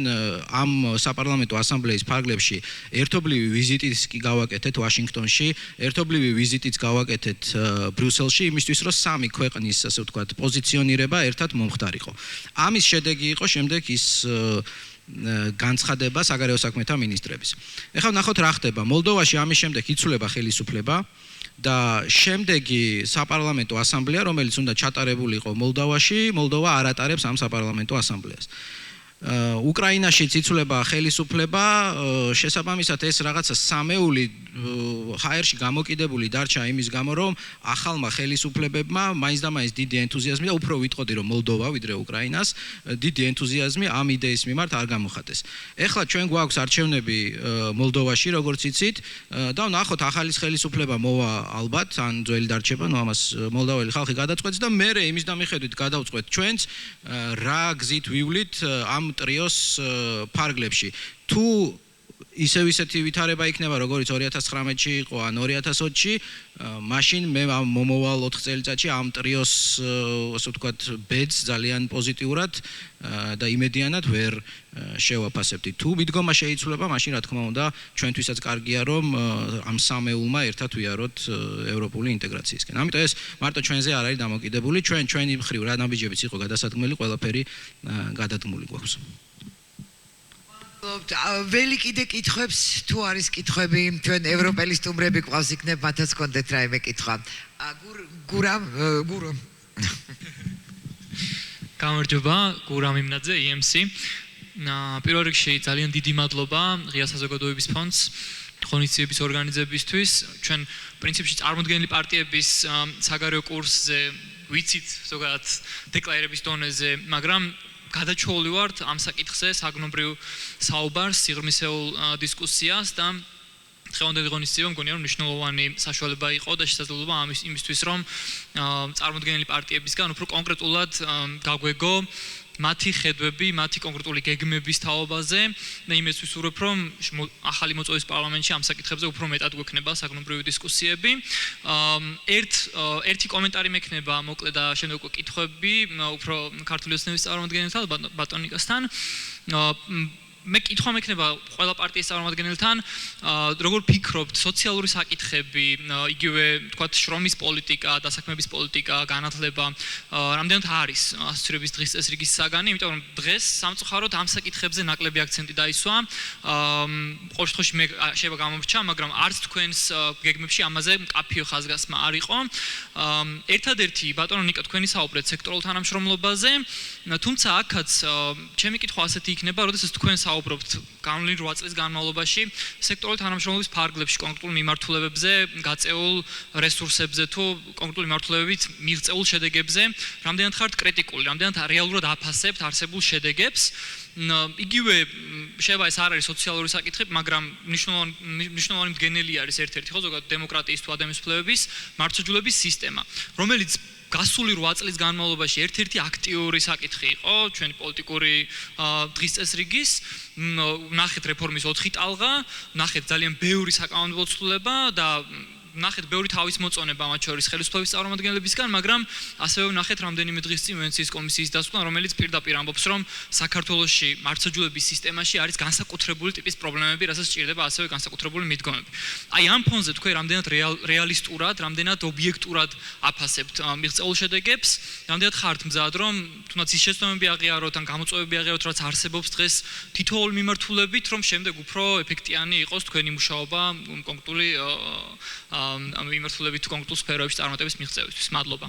ამ საპარლამენტო ასამბლეის ფარგლებში ერთობლივი ვიზიტიც კი გავაკეთეთ ვაშინგტონში, ერთობლივი ვიზიტიც გავაკეთეთ ბრიუსელში, იმისთვის რომ სამი ქვეყნის, ასე ვთქვათ, პოზიციონირება ერთად მომხდარიყო. ამის შედეგი იყო შემდეგ ის განცხადება საგარეო საქმეთა მინისტრების. ეხლა ნახოთ რა ხდება. მოლდოვაში ამის შემდეგ იცვლება ხელისუფლება და შემდეგი საპარლამენტო ასამბლეა, რომელიც უნდა ჩატარებულიყო მოლდოვაში, მოლდოვა არ ატარებს ამ საპარლამენტო ასამბლეას. უკრაინაშიც იცვლება ხელისუფლება, შესაბამისად ეს რაღაცა სამეული ჰაერში გამოკიდებული დარჩა იმის გამო, რომ ახალმა ხელისუფლებებმა მაინც და მაინც დიდი ენთუზიაზმი და უფრო ვიტყოდი, რომ მოლდოვა ვიდრე უკრაინას დიდი ენთუზიაზმი ამ იდეის მიმართ არ გამოხატეს. ეხლა ჩვენ გვაქვს არჩევნები მოლდოვაში, როგორც იცით, და ვნახოთ ახალი ხელისუფლება მოვა ალბათ, ან ძველი დარჩება, ნუ ამას მოლდოველი ხალხი გადაწყვეტს და მერე იმის დამიხედვით გადავწყვეტ ჩვენც რა გზით ვივლით ამ ტრიოს ფარგლებში. თუ ისევ ისეთი ვითარება იქნება, როგორც 2019-ში იყო, ან 2020-ში, მაშინ მე მომოვალ 4 წელიწადში ამ ტრიოს, ასე ვთქვათ, ბედს ძალიან პოზიტიურად და იმედიანად ვერ შევაფასებდი. თუ მიდგომა შეიცვლება, მაშინ რა თქმა უნდა, ჩვენთვისაც კარგია, რომ ამ სამეულმა ერთად ვიაროთ ევროპული ინტეგრაციისკენ. ამიტომ ეს მარტო ჩვენზე არ არის დამოკიდებული, ჩვენი მხრივ რა ნაბიჯებიც იყო გადასადგმელი, ყველაფერი გადადგმული გვაქვს. ველი კიდე კითხვებს თუ არის კითხვები ჩვენ ევროპელი სტუმრები ყავს იქნებ მათაც კონდეთ რაიმე კითხვა. გურამ გამარჯობა, გურამ იმნაძე EMC. პირველ რიგში ძალიან დიდი მადლობა ღია საზოგადოების ფონდს ღონისძიების ორგანიზებისთვის. ჩვენ პრინციპში წარმოდგენილი პარტიების საგარეო კურსზე ვიცით ზოგადად დეკლარირების დონეზე, მაგრამ გადაჩეული ვართ ამ საკითხზე საგნობრივ საუბარს, სიღრმისეულ დისკუსიას და დღევანდელი ღონისძიება მგონია რომ მნიშვნელოვანი საშუალება იყო და შესაძლებლობა იმისთვის რომ წარმოდგენილი პარტიებისგან უფრო კონკრეტულად გაგვეგო მათი ხედვები, მათი კონკრეტული გეგმების თაობაზე და იმის ვისურვებ რომ ახალი მოწვევის პარლამენტში ამ საკითხებზე უფრო მეტად გვექნება საგნობრივი დისკუსიები. ერთი კომენტარი მექნება მოკლე და შემდეგ უკვე კითხვები უფრო ქართული ოცნების წარმომადგენელთან ბატონ ნიკასთან. მე კითხვა მექნება ყველა პარტიის წარმომადგენელთან, როგორ ფიქრობთ, სოციალური საკითხები, იგივე თქვათ შრომის პოლიტიკა, დასაქმების პოლიტიკა, განათლება, რამდენად არის ასოცირების დღის წესრიგის საგანი, იმიტომ რომ დღეს სამწუხაროდ ამ საკითხებზე ნაკლები აქცენტი დაისვა. ყოველ შემთხვევაში მე შეიძლება გამომრჩა, მაგრამ არც თქვენს გეგმებში ამაზე მკაფიო ხაზგასმა არ იყო. ერთადერთი ბატონო ნიკა თქვენი საუბრეთ სექტორულ თანამშრომლობაზე, თუმცა აქაც ჩემი კითხვა ასეთი იქნება, როდესაც თქვენ საუბრობთ განვლილი 8 წლის განმავლობაში სექტორული თანამშრომლობის ფარგლებში კონკრეტულ მიმართულებებზე, გაწეულ რესურსებზე თუ კონკრეტული მიმართულებებით მიღწეულ შედეგებზე, რამდენად ხართ კრიტიკული, რამდენად რეალურად აფასებთ არსებულ შედეგებს. იგივე შეიძლება ეს არ არის სოციალური საკითხი, მაგრამ მნიშვნელოვანი მდგენელი არის ერთ-ერთი ხო ზოგადად დემოკრატიის თუ ადამიანის უფლებების მართლმსაჯულების სისტემა, რომელიც გასული 8 წლის განმავლობაში ერთ-ერთი აქტიური საკითხი იყო ჩვენი პოლიტიკური დღის წესრიგის. ნახეთ რეფორმის 4 ტალღა, ნახეთ ძალიან ბევრი საკანონმდებლო ცვლილება და ნახეთ ბევრი თავის მოწონება მათ შორის ხელისუფლების წარმომადგენლებისგან, მაგრამ ასევე ნახეთ რამდენიმე დღის წინ ვენეციის კომისიის დასკვნა, რომელიც პირდაპირ ამბობს, რომ საქართველოში მართლმსაჯულების სისტემაში არის განსაკუთრებული ტიპის პრობლემები, რასაც სჭირდება ასევე განსაკუთრებული მიდგომები. აი ამ ფონზე თქვენ რამდენად რეალისტურად, რამდენად ობიექტურად აფასებთ მიღწეულ შედეგებს, რამდენად ხართ მზად, რომ თუნდაც ის შეცდომები აღიაროთ, ან გამოწვევები აღიაროთ, რაც არსებობს დღეს თითოეულ მიმართულებით, რომ შემდეგ უფრო ეფექტიანი იყოს თქვენი მუშაობა კონკრეტული ამ მიმართულებით თუ კონკრეტულ სფეროებში წარმატების მიღწევისთვის. მადლობა.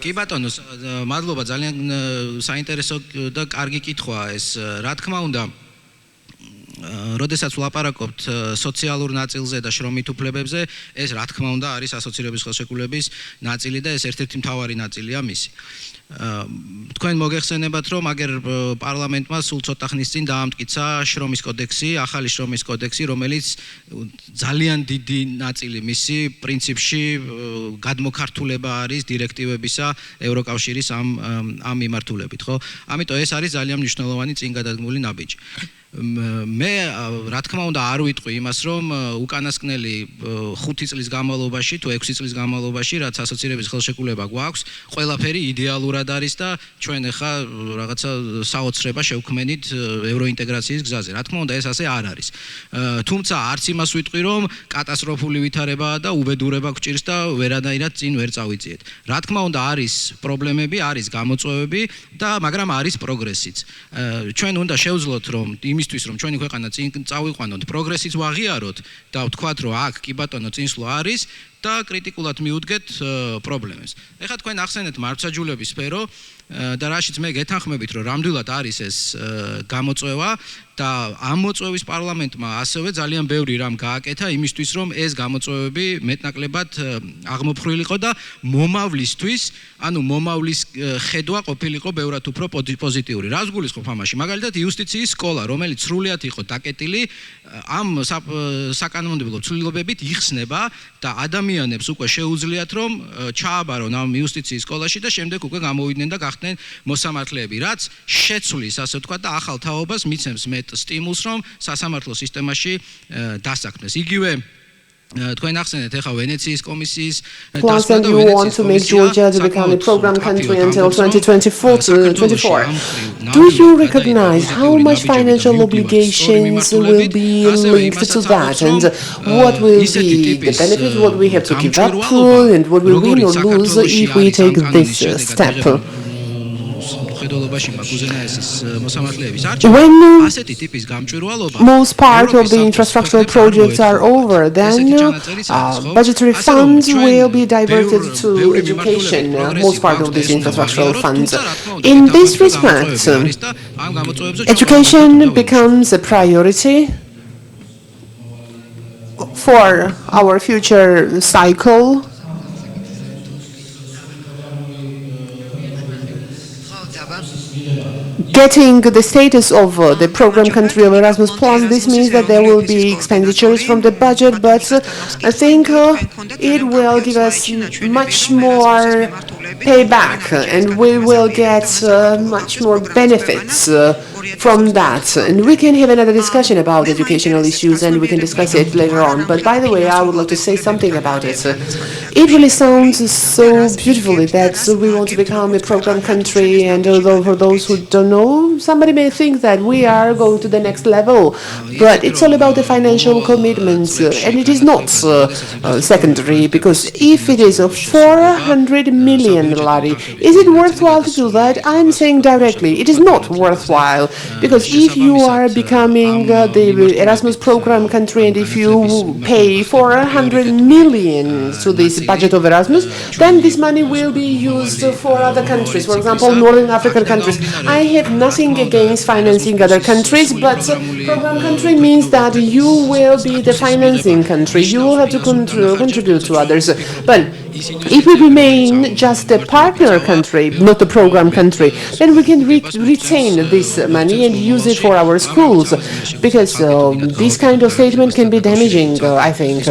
კი ბატონო, მადლობა, ძალიან საინტერესო და კარგი კითხვაა ეს. რა თქმა უნდა, როდესაც ვლაპარაკობთ სოციალურ ნაწილზე და შრომით უფლებებზე, ეს რა თქმა უნდა არის ასოცირების ხელშეკრულების ნაწილი და ეს ერთ-ერთი მთავარი ნაწილია მისი. თქვენ მოგეხსენებათ, რომ აგერ პარლამენტმა სულ ცოტა ხნის წინ დაამტკიცა შრომის კოდექსი, ახალი შრომის კოდექსი, რომელიც ძალიან დიდი ნაწილი მისი პრინციპში გადმოქართულება არის დირექტივებისა ევროკავშირის ამ მიმართულებით, ხო? ამიტომ ეს არის ძალიან მნიშვნელოვანი წინ გადადგმული ნაბიჯი. მე რა თქმა უნდა არ ვიტყვი იმას რომ უკანასკნელი 5 წლის განმავლობაში თუ 6 წლის განმავლობაში რაც ასოცირების ხელშეკრულება გვაქვს ყველაფერი იდეალურად არის და ჩვენ ახლა რაღაცა საოცრება შევქმენით ევროინტეგრაციის გზაზე რა თქმა უნდა ეს ასე არ არის თუმცა არც იმას ვიტყვი რომ კატასტროფული ვითარებაა და უბედურება გვჭირს და ვერანაირად წინ ვერ წავიძიეთ რა თქმა უნდა არის პრობლემები არის გამოწვევები და მაგრამ არის პროგრესიც ჩვენ უნდა შევძლოთ რომ იმისთვის რომ ჩვენი ქვეყანა წინ წავიყვანოთ პროგრესიც ვაღიაროთ და ვთქვათ რომ აქ კი ბატონო წინსვლა არის და კრიტიკულად მიუდგეთ პრობლემებს. ეხლა თქვენ ახსენეთ მართლმსაჯულების სფერო და რაშიც მე გეთანხმებით რომ რამდვილად არის ეს გამოწვევა და ამ მოწვევის პარლამენტმა ასევე ძალიან ბევრი რამ გააკეთა იმისთვის რომ ეს გამოწვევები მეტნაკლებად აღმოფხრილიყო და მომავლისთვის ანუ მომავლის ხედვა ყოფილიყო ბევრად უფრო პოზიტიური. რას გულისხმობ ამაში? მაგალითად იუსტიციის სკოლა, რომელიც სრულიად იყო დაკეტილი ამ საკანონმდებლო ცვლილებებით იხსნება და ადამიანებს უკვე შეუძლიათ რომ ჩააბარონ ამ იუსტიციის სკოლაში და შემდეგ უკვე გამოვიდნენ და გახდნენ მოსამართლეები, რაც შეცვლის, ასე ვთქვათ, და ახალ თაობას მიცემს მეტ სტიმულს, რომ სასამართლო სისტემაში დასაქმდეს. იგივე თქვენ ახსენეთ ახლა ვენეციის კომისიის Plus, and you want to make Georgia to become a program country until 2024. Do you recognize how much financial obligations will be linked to that, and what will be the benefits, what we have to give up, and what will win or lose if we take this step? When most part of the infrastructural projects are over, then budgetary funds will be diverted to education, most part of these infrastructural funds. In this respect, education becomes a priority for our future cycle. Getting the status of the program country of Erasmus Plus, this means that there will be expenditures from the budget, but I think it will give us much more payback and we will get much more benefits from that. And we can have another discussion about educational issues and we can discuss it later on. But by the way, I would like to say something about it. It really sounds so beautifully that we want to become a program country, and although for those who don't know, somebody may think that we are going to the next level, but it's all about the financial commitments, and it is not secondary, because if it is 400 million lari, is it worthwhile to do that? I'm saying directly, it is not worthwhile, because if you are becoming the Erasmus program country, and if you pay 400 million to this budget of Erasmus, then this money will be used for other countries, for example, Northern African countries. I have nothing against financing other countries, but program country means that you will be the financing country. You will have to contribute to others. But if we remain just a partner country, not a program country, then we can retain this money and use it for our schools, because this kind of statement can be damaging, I think.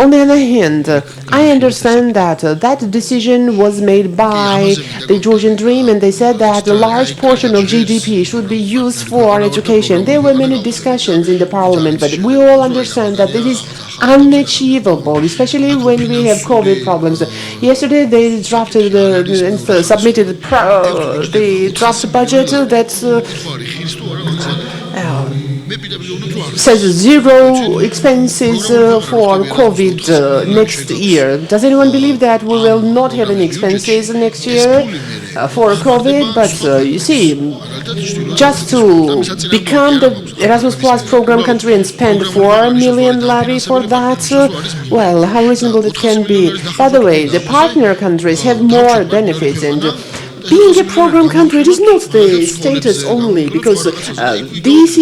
On the other hand, I understand that that decision was made by the Georgian Dream, and they said that a large portion of GDP should be used for education. There were many discussions in the parliament, but we all understand that this is unachievable, especially when we have COVID problems. Yesterday they drafted and submitted the draft budget that says zero expenses for COVID next year. Does anyone believe that we will not have any expenses next year for COVID? But you see, just to become the Erasmus Plus program country and spend 4 million lari for that, well, how reasonable it can be. By the way, the partner countries have more benefits, and being a program country, it is not the status only, because this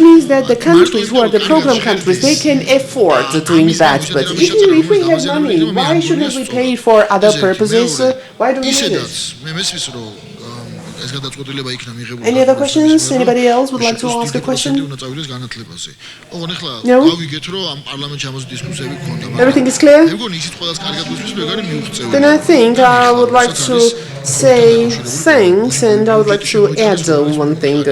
means that the countries who are the program countries, they can afford doing that. But if we have money, why shouldn't we pay for other purposes? Why do we need it? Any other questions? Anybody else would like to ask a question? No? Everything is clear? Then I think I would like to say thanks, and I would like to add one thing.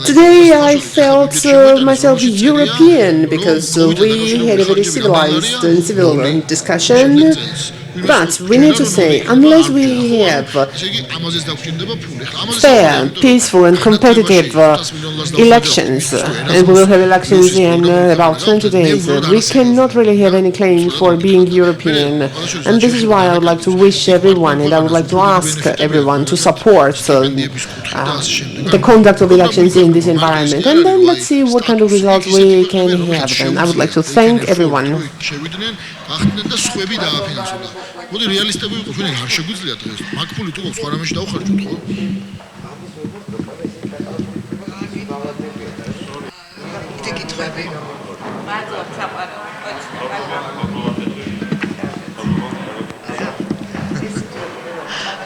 Today I felt myself European because we had a very civilized and civil discussion. But we need to say, unless we have fair, peaceful and competitive elections, and we will have elections in about 20 days, we cannot really have any claim for being European. And this is why I would like to wish everyone, and I would like to ask everyone to support the conduct of elections in this environment. And then let's see what kind of results we can have. And I would like to thank everyone. მოდი რეალისტები ვიყო, ჩვენ არ შეგვიძლია დღეს. მაგ ფული თუ გვაქვს, სხვა რამეში დავხარჯოთ, ხო? ითი კითხვები. მადლობთ, საყვარელ.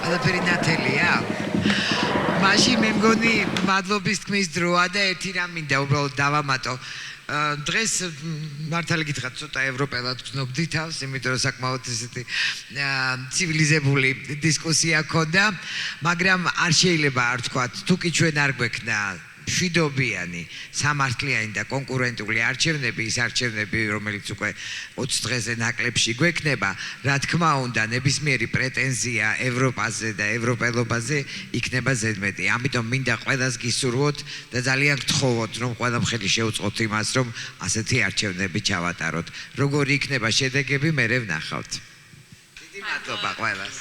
ყველაფერი ნათელია. მაშინ მე მგონი მადლობის თქმის დროა და ერთი რამ მინდა უბრალოდ დავამატო. დღეს მართალი გითხრათ ცოტა ევროპელად გრძნობდი თავს, იმიტომ რომ საკმაოდ ესეთი ცივილიზებული დისკუსია ჰქონდა, მაგრამ არ შეიძლება არ ვთქვათ, თუკი ჩვენ არ გვექნა მშვიდობიანი, სამართლიანი და კონკურენტული არჩევნები, ის არჩევნები, რომელიც უკვე 20 დღეზე ნაკლებში გვექნება, რა თქმა უნდა, ნებისმიერი პრეტენზია ევროპაზე და ევროპელობაზე იქნება ზედმეტი. ამიტომ მინდა ყველას გისურვოთ და ძალიან გთხოვოთ, რომ ყველამ ხელი შეუწყოთ იმას, რომ ასეთი არჩევნები ჩავატაროთ. როგორი იქნება შედეგები, მერე ვნახავთ. დიდი მადლობა ყველას.